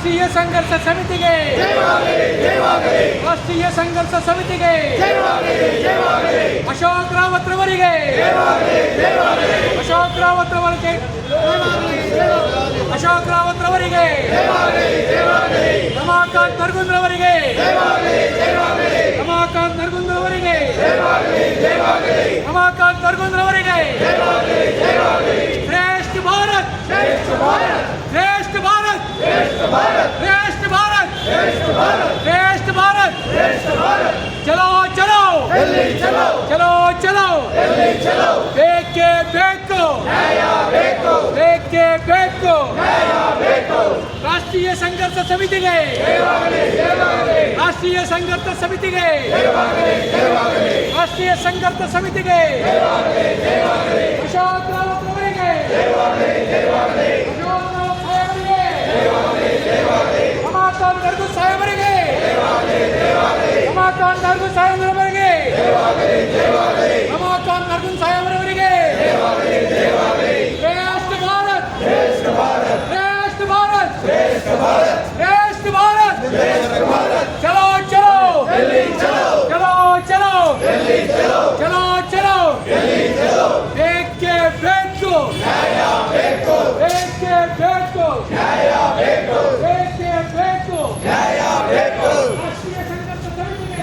ರಾಷ್ಟ್ರೀಯ ಸಂಘರ್ಷ ಸಮಿತಿಗೆ ರಾಷ್ಟ್ರೀಯ ಸಂಘರ್ಷ ಸಮಿತಿಗೆ ಅಶೋಕ್ ರಾವತ್ ರವರಿಗೆ ಅಶೋಕ್ ರಾವತ್ ರವರಿಗೆ ಅಶೋಕ್ ರಾವತ್ ರವರಿಗೆ ರಮಾಕಾಂತ್ ನರಗುಂದ್ ರವರಿಗೆ ರಮಾಕಾಂತ್ ನರಗುಂದ್ ರವರಿಗೆ ರಮಾಕಾಂತ್ ನರಗುಂದ್ ರವರಿಗೆ ಶ್ರೇಷ್ಠ ಭಾರತ್ ಶ್ರೇಷ್ಠ ಭಾರತ್ ಶ್ರೇಷ್ಠ ಭಾರತ್ ಶ್ರೇಷ್ಠ ಭಾರತ್ ಶ್ರೇಷ್ಠ ಭಾರತ್ ಚಲೋ ಚಲೋ ಚಲೋ ಚಲೋ ಬೇಕೇ ಬೇಕು ಬೇಕೇ ಬೇಕು ರಾಷ್ಟ್ರೀಯ ಸಂಘರ್ಷ ಸಮಿತಿಗೆ ರಾಷ್ಟ್ರೀಯ ಸಂಘರ್ಷ ಸಮಿತಿಗೆ ರಾಷ್ಟ್ರೀಯ ಸಂಘರ್ಷ ಸಮಿತಿಗೆ ಅಶೋಕ್ ರಾವತ್ ಅವರಿಗೆ ರಮಾಕಾಂತ್ ನರಗುಂದ್ ಸಾಹೇಬರಿಗೆ ರಮಾಕಾಂತ್ ನರಗುಂದ್ ಸಾಹೇಬರವರಿಗೆ ರಮಾಕಾಂತ್ ನರಗುಂದ್ ಸಾಹೇಬರವರಿಗೆ ಶ್ರೇಷ್ಠ ಭಾರತ್ ಶ್ರೇಷ್ಠ ಭಾರತ್ ಶ್ರೇಷ್ಠ ಭಾರತ್ ಚಲೋ ಚಲೋ ಚಲೋ ಚಲೋ ಚಲೋ ಚಲೋ ಬೇಕೇ ಬೇಕು ಬೇಕೇ ಬೇಕು ಬೇಕೇ ಬೇಕು ರಾಷ್ಟ್ರೀಯ ಸಂಘರ್ಷ ಸಮಿತಿಗೆ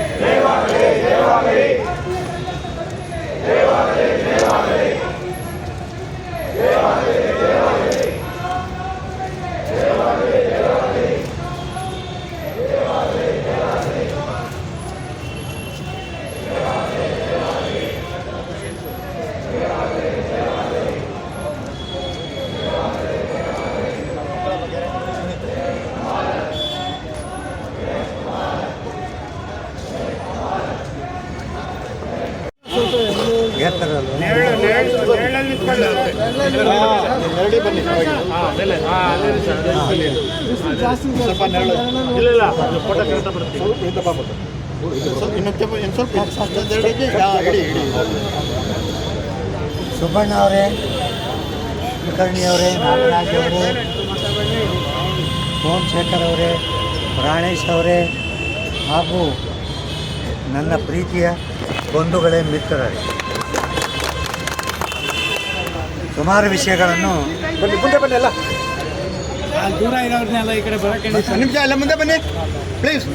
ಸುಬ್ಬಣ್ಣ ಅವರೇ, ಕುಲಕರ್ಣಿ ಅವರೇ, ನಾಗರಾಜ್ ಅವರೇ, ಸೋಮಶೇಖರ್ ಅವರೇ, ಪ್ರಾಣೇಶ್ ಅವರೇ ಹಾಗೂ ನನ್ನ ಪ್ರೀತಿಯ ಬಂಧುಗಳೇ, ಮಿತ್ರರೇ, ಸುಮಾರು ವಿಷಯಗಳನ್ನು ಮುಂದೆ ಬನ್ನಿ ಎಲ್ಲ ದೂರ ಇರೋರ್ನೆಲ್ಲ ಈ ಕಡೆ ಬರೋಕೆ ನಿಮಿಷ ಎಲ್ಲ ಮುಂದೆ ಬನ್ನಿ ಪ್ಲೀಸ್.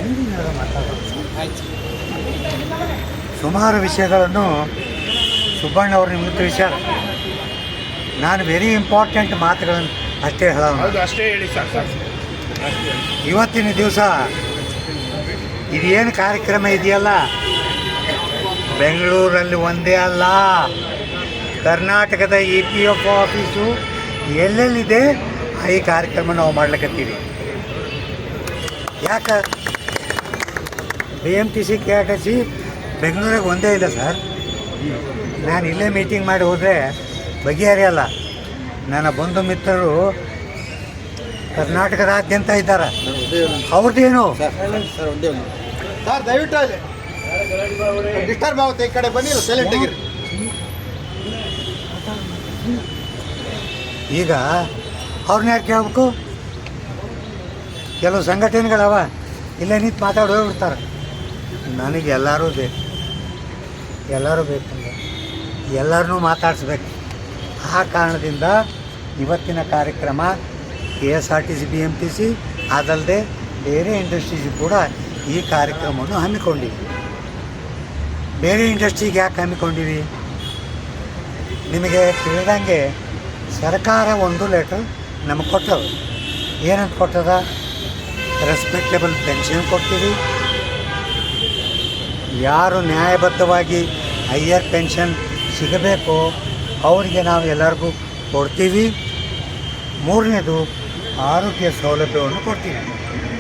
ಸುಮಾರು ವಿಷಯಗಳನ್ನು ಸುಬ್ಬಣ್ಣ ಅವರು ನಿಮಗೆ ತಿಳಿಸ್ಯಾರ. ನಾನು ವೆರಿ ಇಂಪಾರ್ಟೆಂಟ್ ಮಾತುಗಳನ್ನು ಅಷ್ಟೇ ಹೇಳೋಣ. ಅಷ್ಟೇ ಹೇಳಿ ಸರ್. ಇವತ್ತಿನ ದಿವಸ ಇದೇನು ಕಾರ್ಯಕ್ರಮ ಇದೆಯಲ್ಲ, ಬೆಂಗಳೂರಲ್ಲಿ ಒಂದೇ ಅಲ್ಲ, ಕರ್ನಾಟಕದ EPF ಆಫೀಸು ಎಲ್ಲೆಲ್ಲಿದೆ ಈ ಕಾರ್ಯಕ್ರಮ ನಾವು ಮಾಡ್ಲಿಕ್ಕತ್ತೀವಿ. ಯಾಕೆ BMTC KRTC ಬೆಂಗಳೂರಿಗೆ ಒಂದೇ ಇಲ್ಲ ಸರ್. ನಾನು ಇಲ್ಲೇ ಮೀಟಿಂಗ್ ಮಾಡಿ ಹೋದರೆ ಬಗೆಹರಿಯಲ್ಲ. ನನ್ನ ಬಂಧು ಮಿತ್ರರು ಕರ್ನಾಟಕದಾದ್ಯಂತ ಇದ್ದಾರೆ. ಅವ್ರದ್ದೇನು ಸರ್ ದಯವಿಟ್ಟು ಅಲ್ಲಿ ಡಿಸ್ಟರ್ಬ್ ಆಗುತ್ತೆ, ಈ ಕಡೆ ಬನ್ನಿ, ಸೈಲೆಂಟ್ ಆಗಿರಿ. ಈಗ ಅವ್ರನ್ನ ಯಾರು ಕೇಳಬೇಕು? ಕೆಲವು ಸಂಘಟನೆಗಳವ ಇಲ್ಲೇ ನಿಂತು ಮಾತಾಡಿ ಹೋಗ್ಬಿಡ್ತಾರೆ. ನನಗೆ ಎಲ್ಲರೂ ಬೇಕು, ಎಲ್ಲರೂ ಬೇಕಂದ್ರೆ ಎಲ್ಲರನ್ನೂ ಮಾತಾಡಿಸ್ಬೇಕು. ಆ ಕಾರಣದಿಂದ ಇವತ್ತಿನ ಕಾರ್ಯಕ್ರಮ KSRTC BMTC ಅದಲ್ಲದೆ ಬೇರೆ ಇಂಡಸ್ಟ್ರೀಸ್ ಕೂಡ ಈ ಕಾರ್ಯಕ್ರಮವನ್ನು ಹಮ್ಮಿಕೊಂಡಿವಿ. ಬೇರೆ ಇಂಡಸ್ಟ್ರಿಗೆ ಯಾಕೆ ಹಮ್ಮಿಕೊಂಡಿವಿ? ನಿಮಗೆ ತಿಳಿದಂಗೆ ಸರ್ಕಾರ ಒಂದು ಲೆಟರ್ ನಮಗೆ ಕೊಟ್ಟದ. ಏನಂತ ಕೊಟ್ಟದ? ರೆಸ್ಪೆಕ್ಟೇಬಲ್ ಪೆನ್ಷನ್ ಕೊಡ್ತೀವಿ, ಯಾರು ನ್ಯಾಯಬದ್ಧವಾಗಿ ಹೈಯರ್ ಪೆನ್ಷನ್ ಸಿಗಬೇಕು ಅವರಿಗೆ ನಾವು ಎಲ್ಲರಿಗೂ ಕೊಡ್ತೀವಿ. ಮೂರನೇದು ಆರೋಗ್ಯ ಸೌಲಭ್ಯವನ್ನು ಕೊಡ್ತೀವಿ.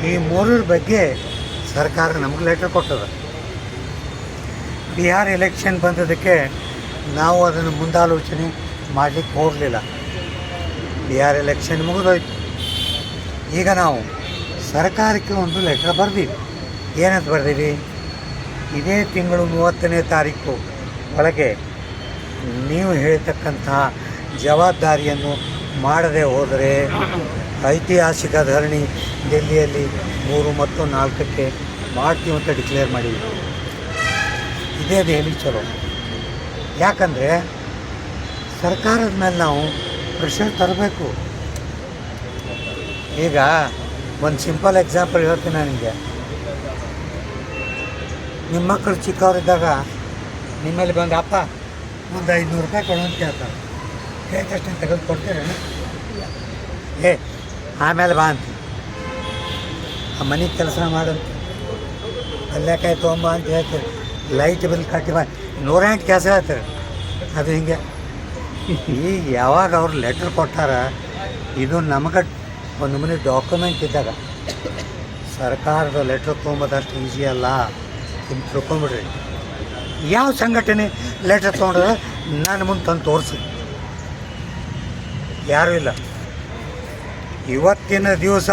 ಈ ಮೂರರ ಬಗ್ಗೆ ಸರ್ಕಾರ ನಮಗೆ ಲೆಟರ್ ಕೊಟ್ಟದ. ಬಿಹಾರ್ ಎಲೆಕ್ಷನ್ ಬಂದದಕ್ಕೆ ನಾವು ಅದನ್ನು ಮುಂದಾಲೋಚನೆ ಮಾಡಲಿಕ್ಕೆ ಹೋಗಲಿಲ್ಲ. ಬಿಹಾರ್ ಎಲೆಕ್ಷನ್ ಮುಗಿದೋಯ್ತು. ಈಗ ನಾವು ಸರ್ಕಾರಕ್ಕೆ ಒಂದು ಲೆಟರ್ ಬರೆದೀವಿ. ಏನಂತ ಬರೆದೀವಿ? ಇದೇ ತಿಂಗಳು 30ನೇ ತಾರೀಕು ಒಳಗೆ ನೀವು ಹೇಳ್ತಕ್ಕಂತಹ ಜವಾಬ್ದಾರಿಯನ್ನು ಮಾಡದೆ ಹೋದರೆ ಐತಿಹಾಸಿಕ ಧರಣಿ ಡೆಲ್ಲಿಯಲ್ಲಿ 3 ಮತ್ತು 4ಕ್ಕೆ ಮಾಡ್ತೀವಿ ಅಂತ ಡಿಕ್ಲೇರ್ ಮಾಡಿದ್ವಿ. ಇದೇ ದೆಹಲಿ ಚಲೋ. ಯಾಕಂದರೆ ಸರ್ಕಾರದ ಮೇಲೆ ನಾವು ಪ್ರೆಷರ್ ತರಬೇಕು. ಈಗ ಒಂದು ಸಿಂಪಲ್ ಎಕ್ಸಾಂಪಲ್ ಹೇಳ್ತೀನಿ ನಾನು ನಿಮಗೆ. ನಿಮ್ಮ ಮಕ್ಕಳು ಚಿಕ್ಕವರಿದ್ದಾಗ ನಿಮ್ಮಲ್ಲಿ ಬಂದು ಅಪ್ಪ ಒಂದು 500 ರೂಪಾಯಿ ಕೊಡು ಅಂತ ಕೇಳ್ತಾರೆ. ಕೇಳಿದ ತಕ್ಷಣ ತೆಗೆದು ಕೊಡ್ತೀರೇನು? ಆಮೇಲೆ ಬಾ ಅಂತ ಆ ಮನೆ ಕೆಲಸ ಮಾಡಂತ ಅಲ್ಲೇಕಾಯಿ ತೊಗೊಂಬ ಅಂತ ಹೇಳ್ತೀರಿ. ಲೈಟ್ ಬಿಲ್ ಕಟ್ಟಿ ಬಾ 108 ಕೆಲಸ ಹೇಳ್ತಾರೆ. ಅದು ಹಿಂಗೆ ಈಗ ಯಾವಾಗ ಅವ್ರು ಲೆಟ್ರ್ ಕೊಟ್ಟಾರ, ಇದು ನಮಗೆ ಒಂದು ಮನೆ ಡಾಕ್ಯುಮೆಂಟ್ ಇದ್ದಾಗ ಸರ್ಕಾರದ ಲೆಟ್ರ್ ತೊಗೊಂಬೋದಷ್ಟು ಈಸಿ ಅಲ್ಲ. ಇನ್ನು ತಿಳ್ಕೊಂಬಿಡ್ರಿ. ಯಾವ ಸಂಘಟನೆ ಲೆಟ್ರ್ ತೊಗೊಂಡ್ರೆ ನಾನು ಮುಂದೆ ತಂದು ತೋರಿಸಿ, ಯಾರೂ ಇಲ್ಲ. ಇವತ್ತಿನ ದಿವಸ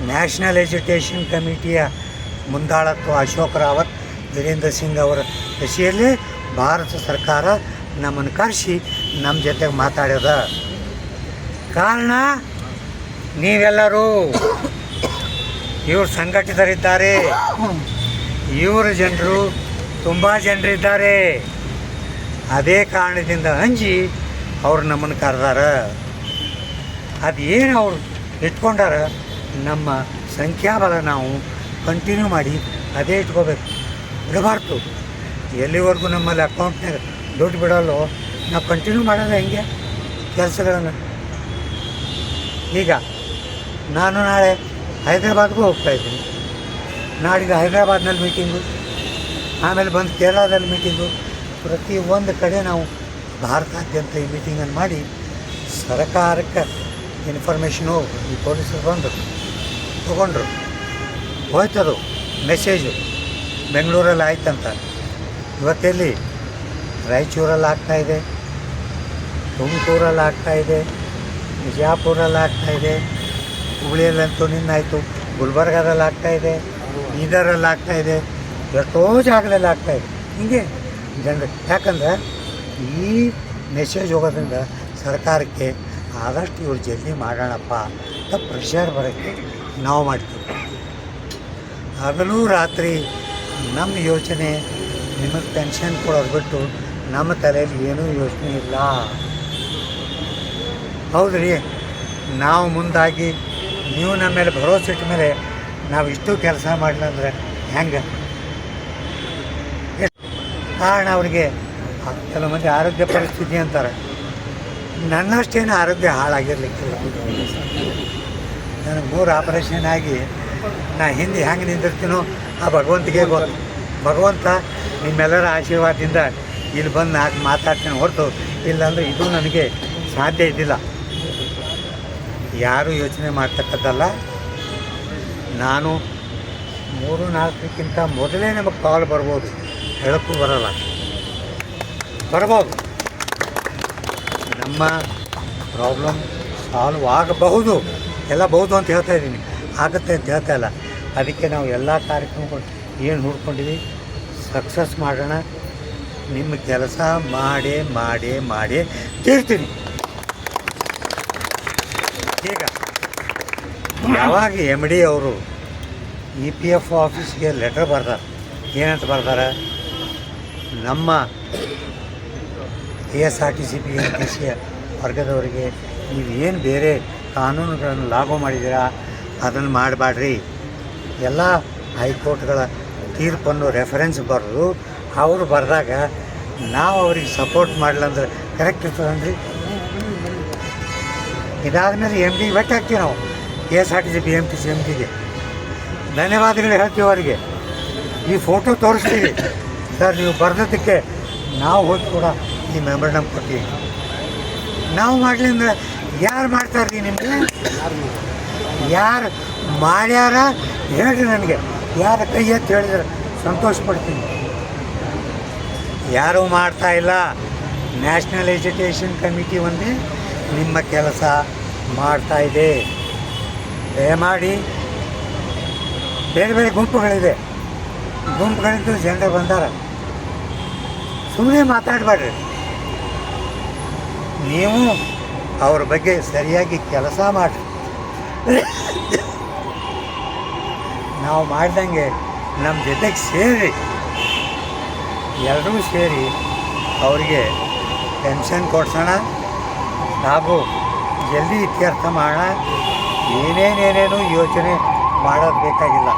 ನ್ಯಾಷನಲ್ ಎಜುಕೇಷನ್ ಕಮಿಟಿಯ ಮುಂದಾಳತ್ವ ಅಶೋಕ್ ರಾವತ್, ವೀರೇಂದ್ರ ಸಿಂಗ್ ಅವರ ದಶೆಯಲ್ಲಿ ಭಾರತ ಸರ್ಕಾರ ನಮ್ಮನ್ನು ಕರೆಸಿ ನಮ್ಮ ಜೊತೆಗೆ ಮಾತಾಡ್ಯದ. ಕಾರಣ ನೀವೆಲ್ಲರೂ ಇವರು ಸಂಘಟಿತರಿದ್ದಾರೆ. ಇವರ ಜನರು ತುಂಬ ಜನರಿದ್ದಾರೆ. ಅದೇ ಕಾರಣದಿಂದ ಅಂಜಿ ಅವ್ರು ನಮ್ಮನ್ನು ಕರೆದಾರ. ಅದೇನು ಅವ್ರು ಇಟ್ಕೊಂಡಾರ, ನಮ್ಮ ಸಂಖ್ಯಾಬಲ ನಾವು ಕಂಟಿನ್ಯೂ ಮಾಡಿ ಅದೇ ಇಟ್ಕೋಬೇಕು, ಬಿಡಬಾರ್ದು. ಎಲ್ಲಿವರೆಗೂ ನಮ್ಮಲ್ಲಿ ಅಕೌಂಟ್ನಾಗ ದುಡ್ಡು ಬಿಡೋಲ್ಲೋ ನಾವು ಕಂಟಿನ್ಯೂ ಮಾಡೋದು ಹೆಂಗೆ ಕೆಲಸಗಳನ್ನು. ಈಗ ನಾನು ನಾಳೆ ಹೈದ್ರಾಬಾದ್ಗೂ ಹೋಗ್ತಾಯಿದ್ದೀನಿ. ನಾಡಿದ್ದು ಹೈದ್ರಾಬಾದ್ನಲ್ಲಿ ಮೀಟಿಂಗು, ಆಮೇಲೆ ಬಂದು ಕೇರಳದಲ್ಲಿ ಮೀಟಿಂಗು. ಪ್ರತಿ ಒಂದು ಕಡೆ ನಾವು ಭಾರತಾದ್ಯಂತ ಈ ಮೀಟಿಂಗನ್ನು ಮಾಡಿ ಸರ್ಕಾರಕ್ಕೆ ಇನ್ಫಾರ್ಮೇಷನು ಈ ಪೊಲೀಸರು ಬಂದರು ತೊಗೊಂಡ್ರು. ಹೋಯ್ತದು ಮೆಸೇಜು ಬೆಂಗಳೂರಲ್ಲಿ ಆಯ್ತಂತ. ಇವತ್ತೆಲ್ಲಿ ರಾಯಚೂರಲ್ಲಿ ಆಗ್ತಾಯಿದೆ, ತುಮಕೂರಲ್ಲಿ ಆಗ್ತಾಯಿದೆ, ಬಿಜಾಪುರಲ್ಲಿ ಆಗ್ತಾಯಿದೆ, ಹುಬ್ಳಿಯಲ್ಲಂತೂ ನಿನ್ನಾಯಿತು, ಗುಲ್ಬರ್ಗಾದಲ್ಲಿ ಆಗ್ತಾಯಿದೆ, ಬೀದರಲ್ಲಿ ಆಗ್ತಾಯಿದೆ, ಎಷ್ಟೋ ಜಾಗದಲ್ಲಿ ಆಗ್ತಾಯಿದೆ. ಹಿಂಗೆ ಜನರು. ಯಾಕಂದ್ರೆ ಈ ಮೆಸೇಜ್ ಹೋಗೋದ್ರಿಂದ ಸರ್ಕಾರಕ್ಕೆ ಆದಷ್ಟು ಇವ್ರು ಜಲ್ದಿ ಮಾಡೋಣಪ್ಪ ಅಂತ ಪ್ರೆಷರ್ ಬರೋಕ್ಕೆ ನಾವು ಮಾಡ್ತೀವಿ. ಹಗಲು ರಾತ್ರಿ ನಮ್ಮ ಯೋಚನೆ ನಿಮಗೆ ಪೆನ್ಷನ್ ಕೊಡೋದು ಬಿಟ್ಟು ನಮ್ಮ ತಲೆಯಲ್ಲಿ ಏನೂ ಯೋಚನೆ ಇಲ್ಲ. ಹೌದು ರೀ, ನಾವು ಮುಂದಾಗಿ ನೀವು ನಮ್ಮ ಮೇಲೆ ಭರೋಸೆ ಇಟ್ಟ ಮೇಲೆ ನಾವು ಇಷ್ಟು ಕೆಲಸ ಮಾಡಲಿಲ್ಲ ಅಂದರೆ ಹೆಂಗೆ? ಕಾರಣ ಅವರಿಗೆ ಕೆಲವು ಮಂದಿ ಆರೋಗ್ಯ ಪರಿಸ್ಥಿತಿ ಅಂತಾರೆ. ನನ್ನಷ್ಟೇನು ಆರೋಗ್ಯ ಹಾಳಾಗಿರ್ಲಿಕ್ಕಿಲ್ಲ. ನನಗೆ 3 ಆಪರೇಷನ್ ಆಗಿ ನಾ ಹಿಂದೆ ಹೆಂಗೆ ನಿಂದಿರ್ತೀನೋ ಆ ಭಗವಂತಿಗೆ ಗೊತ್ತು. ಭಗವಂತ ನಿಮ್ಮೆಲ್ಲರ ಆಶೀರ್ವಾದದಿಂದ ಇಲ್ಲಿ ಬಂದು ನಾಲ್ಕು ಮಾತಾಡ್ತೀನಿ ಹೊರತು, ಇಲ್ಲಾಂದರೆ ಇದು ನನಗೆ ಸಾಧ್ಯ ಇದ್ದಿಲ್ಲ. ಯಾರೂ ಯೋಚನೆ ಮಾಡ್ತಕ್ಕದ್ದಲ್ಲ. ನಾನು 3-4ಕ್ಕಿಂತ ಮೊದಲೇ ನಮಗೆ ಕಾಲ್ ಬರ್ಬೋದು, ಹೇಳೋಕ್ಕೂ ಬರೋಲ್ಲ, ಬರ್ಬೋದು. ನಮ್ಮ ಪ್ರಾಬ್ಲಮ್ ಸಾಲ್ವ್ ಆಗಬಹುದು, ಎಲ್ಲ ಬಹುದು ಅಂತ ಹೇಳ್ತಾ ಇದ್ದೀನಿ, ಆಗುತ್ತೆ ಅಂತ ಹೇಳ್ತಾ ಇಲ್ಲ. ಅದಕ್ಕೆ ನಾವು ಎಲ್ಲ ಕಾರ್ಯಕ್ರಮಗಳು ಏನು ಹುಡ್ಕೊಂಡಿವಿ ಸಕ್ಸಸ್ ಮಾಡೋಣ. ನಿಮ್ಮ ಕೆಲಸ ಮಾಡೇ ಮಾಡೇ ಮಾಡೇ ತೀರ್ತೀನಿ. ಈಗ ಯಾವಾಗ MD ಅವರು EPF ಆಫೀಸ್ಗೆ ಲೆಟರ್ ಬರ್ತಾರೆ, ಏನಂತ ಬರ್ತಾರೆ, ನಮ್ಮ KSRTC PMTC ವರ್ಗದವರಿಗೆ ನೀವೇನು ಬೇರೆ ಕಾನೂನುಗಳನ್ನು ಲಾಗು ಮಾಡಿದ್ದೀರಾ ಅದನ್ನು ಮಾಡಬೇಡ್ರಿ. ಎಲ್ಲ ಹೈಕೋರ್ಟ್ಗಳ ತೀರ್ಪನ್ನು ರೆಫರೆನ್ಸ್ ಬರೆದು ಅವರು ಬರೆದಾಗ ನಾವು ಅವ್ರಿಗೆ ಸಪೋರ್ಟ್ ಮಾಡಲಂದ್ರೆ ಕರೆಕ್ಟ್ ಇರ್ತದನ್ರಿ. ಇದಾದಮೇಲೆ MD ಭೇಟಿ ಆಗ್ತೀವಿ ನಾವು, KSRTC PMTC MDಗೆ ಧನ್ಯವಾದಗಳು ಹೇಳ್ತೀವಿ. ಅವರಿಗೆ ಈ ಫೋಟೋ ತೋರಿಸ್ತೀವಿ, ಸರ್ ನೀವು ಬರೆದದ್ದಕ್ಕೆ ನಾವು ಹೋಗಿ ಕೂಡ ಈ ಮೆಮೊರಂಡಮ್ ಕೊಡ್ತೀವಿ. ನಾವು ಮಾಡಲಿ ಅಂದರೆ ಯಾರು ಮಾಡ್ತಾರ್ರಿ? ನಿಮಗೆ ಯಾರು ಮಾಡ್ಯಾರ ಹೇಳ್ರಿ ನನಗೆ. ಯಾರು ಕೈ ಎತ್ತಿ ಹೇಳಿದ್ರೆ ಸಂತೋಷ ಪಡ್ತೀನಿ. ಯಾರೂ ಮಾಡ್ತಾ ಇಲ್ಲ. ನ್ಯಾಷನಲ್ ಎಜುಕೇಷನ್ ಕಮಿಟಿ ಒಂದೇ ನಿಮ್ಮ ಕೆಲಸ ಮಾಡ್ತಾ ಇದೆ. ದಯಮಾಡಿ ಬೇರೆ ಬೇರೆ ಗುಂಪುಗಳಿದೆ, ಗುಂಪುಗಳಿದ್ದು ಜನರು ಬಂದಾರ, ಸುಮ್ಮನೆ ಮಾತಾಡಬೇಡ್ರಿ. ನೀವು ಅವ್ರ ಬಗ್ಗೆ ಸರಿಯಾಗಿ ಕೆಲಸ ಮಾಡಿರಿ. ನಾವು ಮಾಡ್ದಂಗೆ ನಮ್ಮ ಜೊತೆಗೆ ಸೇರಿ ಎಲ್ಲರೂ ಸೇರಿ ಅವರಿಗೆ ಪೆನ್ಷನ್ ಕೊಡ್ಸೋಣ ಹಾಗೂ ಜಲ್ದಿ ಇತ್ಯರ್ಥ ಮಾಡೋಣ. ಏನೇನೇನೇನು ಯೋಚನೆ ಮಾಡೋದು ಬೇಕಾಗಿಲ್ಲ.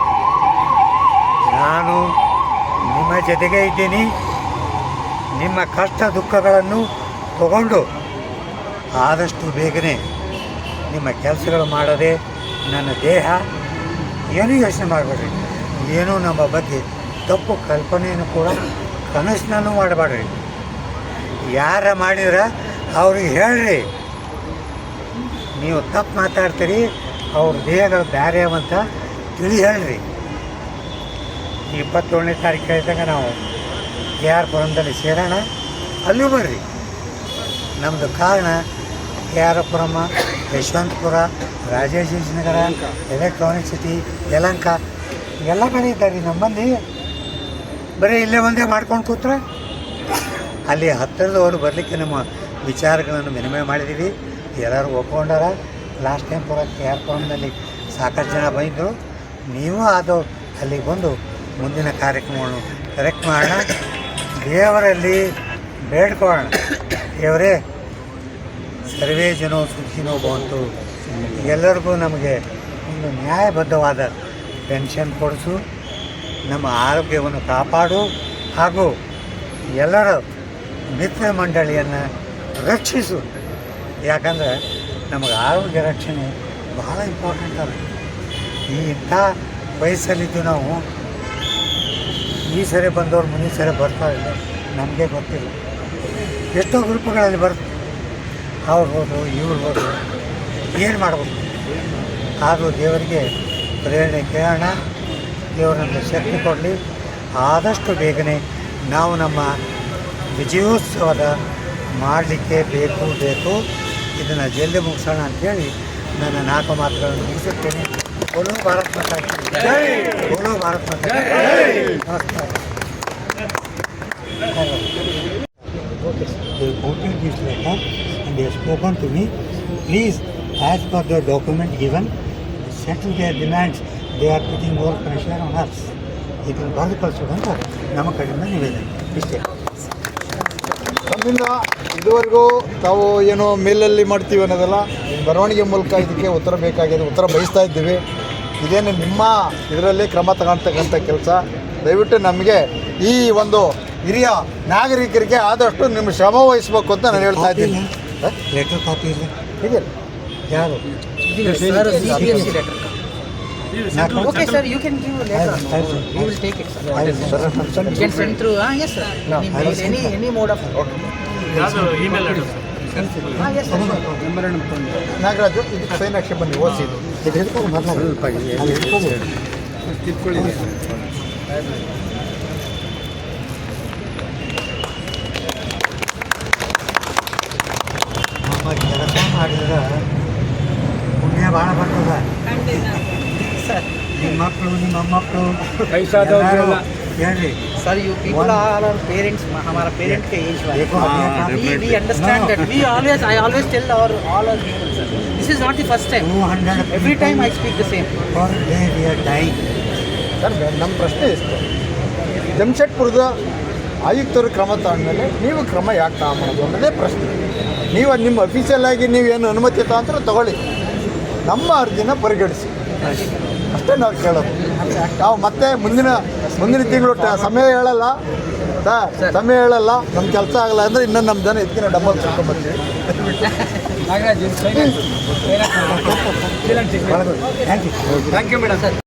ನಾನು ನಿಮ್ಮ ಜೊತೆಗೆ ಇದ್ದೀನಿ. ನಿಮ್ಮ ಕಷ್ಟ ದುಃಖಗಳನ್ನು ತಗೊಂಡು ಆದಷ್ಟು ಬೇಗನೆ ನಿಮ್ಮ ಕೆಲಸಗಳು ಮಾಡದೆ ನನ್ನ ದೇಹ ಏನೂ ಯೋಚನೆ ಮಾಡಬೇಡ್ರಿ. ಏನೂ ನಮ್ಮ ಬಗ್ಗೆ ತಪ್ಪು ಕಲ್ಪನೆಯನ್ನು ಕೂಡ ಕನಸಿನೂ ಮಾಡಬೇಡ್ರಿ. ಯಾರ ಮಾಡಿದ್ರೆ ಅವ್ರಿಗೆ ಹೇಳ್ರಿ, ನೀವು ತಪ್ಪು ಮಾತಾಡ್ತೀರಿ, ಅವ್ರ ದೇಹಗಳು ಬೇರೆ ಅಂತ ತಿಳಿ ಹೇಳ್ರಿ. 27ನೇ ತಾರೀಕು ಹೇಳಿದಾಗ ನಾವು KR ಪುರಮದಲ್ಲಿ ಸೇರೋಣ. ಅಲ್ಲೂ ಬರ್ರಿ. ನಮ್ಮದು ಕಾರಣ KR Puram, Yeshwanthpur, Rajeshwara, electronic city, Yelahanka ಎಲ್ಲ ಕಡೆ ಇದ್ದಾರೆ ನಮ್ಮಲ್ಲಿ. ಬರೀ ಇಲ್ಲೇ ಒಂದೇ ಮಾಡ್ಕೊಂಡು ಕೂತ್ರೆ ಅಲ್ಲಿ ಹತ್ತಿರದವರು ಬರಲಿಕ್ಕೆ ನಮ್ಮ ವಿಚಾರಗಳನ್ನು ವಿನಿಮಯ ಮಾಡಿದ್ದೀವಿ. ಎಲ್ಲರೂ ಒಪ್ಕೊಂಡಾರ. ಲಾಸ್ಟ್ ಟೈಮ್ KR ಪುರಮದಲ್ಲಿ ಸಾಕಷ್ಟು ಜನ ಬಂದರು. ನೀವು ಅದು ಅಲ್ಲಿಗೆ ಬಂದು ಮುಂದಿನ ಕಾರ್ಯಕ್ರಮವನ್ನು ಕರೆಕ್ಟ್ ಮಾಡೋಣ. ದೇವರಲ್ಲಿ ಬೇಡ್ಕೊಳ್ಳೋಣ, ದೇವರೇ ಸರ್ವೇ ಜನೋ ಸುಖಿನೋ ಭವಂತು, ಎಲ್ಲರಿಗೂ ನಮಗೆ ಒಂದು ನ್ಯಾಯಬದ್ಧವಾದ ಪೆನ್ಷನ್ ಕೊಡಿಸು, ನಮ್ಮ ಆರೋಗ್ಯವನ್ನು ಕಾಪಾಡು ಹಾಗೂ ಎಲ್ಲರ ಮಿತ್ರ ಮಂಡಳಿಯನ್ನು ರಕ್ಷಿಸು. ಯಾಕಂದರೆ ನಮಗೆ ಆರೋಗ್ಯ ರಕ್ಷಣೆ ಬಹಳ ಇಂಪಾರ್ಟೆಂಟ್ ಅದ. ಇಂಥ ವಯಸ್ಸಲ್ಲಿದ್ದು ನಾವು ಈ ಸರಿ ಬಂದವ್ರು ಮುಂದಿನ ಸರಿ ಬರ್ತಾಯಿಲ್ಲ, ನಮಗೆ ಗೊತ್ತಿಲ್ಲ. ಎಷ್ಟೋ ಗ್ರೂಪ್ಗಳಲ್ಲಿ ಬರುತ್ತೆ, ಅವ್ರು ಹೋದ್ರು ಇವ್ರು ಹೋದ್ರು, ಏನು ಮಾಡ್ಬೋದು? ಆದರೂ ದೇವರಿಗೆ ಪ್ರೇರಣೆ ಕೇಳೋಣ. ದೇವರನ್ನು ಶಕ್ತಿ ಕೊಡಲಿ. ಆದಷ್ಟು ಬೇಗನೆ ನಾವು ನಮ್ಮ ವಿಜಯೋತ್ಸವದ ಮಾಡಲಿಕ್ಕೆ ಬೇಕು. ಇದನ್ನು ಜಲ್ದಿ ಮುಗಿಸೋಣ ಅಂಥೇಳಿ ನನ್ನ 4 ಮಾತುಗಳನ್ನು ಮುಗಿಸುತ್ತೇನೆ. ಬೋಲೋ ಭಾರತ್ ಮಾತಾ ಕಿ ಜೈ, ಬೋಲೋ ಭಾರತ್ ಮಾತಾ ಕಿ ಜೈ. ನಮಸ್ಕಾರ. They voted this letter and they have spoken to me. Please, as per the document given, settle their demands. They are putting more pressure on us. ಇದನ್ನು ಬರೆದು ಕಳಿಸೋದು ಅಂತ ನಮ್ಮ ಕಡೆಯಿಂದ ನಿವೇದನೆ ಇಷ್ಟೇ. ನಮ್ಮಿಂದ ಇದುವರೆಗೂ ತಾವು ಏನು ಮೇಲಲ್ಲಿ ಮಾಡ್ತೀವಿ ಅನ್ನೋದೆಲ್ಲ ಬರವಣಿಗೆ ಮೂಲಕ ಇದಕ್ಕೆ ಉತ್ತರ ಬೇಕಾಗಿದೆ, ಉತ್ತರ ಬಯಸ್ತಾ ಇದ್ದೀವಿ. ಇದೇನು ನಿಮ್ಮ ಇದರಲ್ಲಿ ಕ್ರಮ ತಗೊಳ್ತಕ್ಕಂಥ ಕೆಲಸ. ದಯವಿಟ್ಟು ನಮಗೆ ಈ ಒಂದು ಹಿರಿಯ ನಾಗರಿಕರಿಗೆ ಆದಷ್ಟು ನಿಮ್ಮ ಶ್ರಮ ವಹಿಸಬೇಕು ಅಂತ ನಾನು ಹೇಳ್ತಾ ಇದ್ದೀನಿ. ಲೆಟರ್ ಕಾಪಿ ಇಲ್ಲ ಇದೆಯಲ್ಲ ಯಾರು? Okay, sir, you can give a letter. We will take it, sir. You can send through. Yes, sir. Any mode of. Email address Yes, sir. Nagaraju ಇದಕ್ಕೆ ಸೈನ್ ಹಾಕಿ ಬನ್ನಿ, ಓದಿಸಿದ್ದು ಇದು ಹಿಡ್ಕೊಂಡು ಮೊದಲು ಅಲ್ಲಿ ಹಿಡ್ಕೊಂಡು ನಮ್ಮ ಕೆಲಸ ಮಾಡಿದ್ರೆ ಪುಣ್ಯ ಭಾಳ ಬರ್ತದ. ನಿಮ್ಮ ಮಕ್ಕಳು ನಿಮ್ಮ ಮೊಮ್ಮಕ್ಕಳು ವಯಸ್ಸಾದವ್ರೆಲ್ಲ ಹೇಳ್ರಿ. Sir, you people are our parents. हमारा parent के age वाले. We understand that. I always tell all our people, sir. This is not the first time. 200 Every time I speak the same. per day we are dying. Sir ನಮ್ಮ ಪ್ರಶ್ನೆ ಇಷ್ಟು, ಜಮ್ಶೆಡ್ಪುರದ ಆಯುಕ್ತರು ಕ್ರಮ ತಗೊಂಡ್ಮೇಲೆ ನೀವು ಕ್ರಮ ಯಾಕೆ ತಗೊಂಬೋದು ಅನ್ನೋದೇ ಪ್ರಶ್ನೆ. ನೀವು ನಿಮ್ಮ ಅಫಿಷಿಯಲ್ ಆಗಿ ನೀವೇನು ಅನುಮತಿ ತಗೊಂಡ್ರೆ ತಗೊಳ್ಳಿ, ನಮ್ಮ ಅರ್ಜಿನ ಪರಿಗಣಿಸಿ, ಅಷ್ಟೇ ನಾವು ಕೇಳೋದು. ನಾವು ಮತ್ತೆ ಮುಂದಿನ ತಿಂಗಳು ಸಮಯ ಹೇಳಲ್ಲ ಸರ್, ಸಮಯ ಹೇಳಲ್ಲ, ನಮ್ಮ ಕೆಲಸ ಆಗಲ್ಲ ಅಂದರೆ ಇನ್ನೂ ನಮ್ಮ ಜನ ಇದಕ್ಕಿಂತ ಡಬಲ್ ಕರ್ಕೊಂಡ್ಬರ್ತೀವಿ. Nagaraj thank you thank you madam.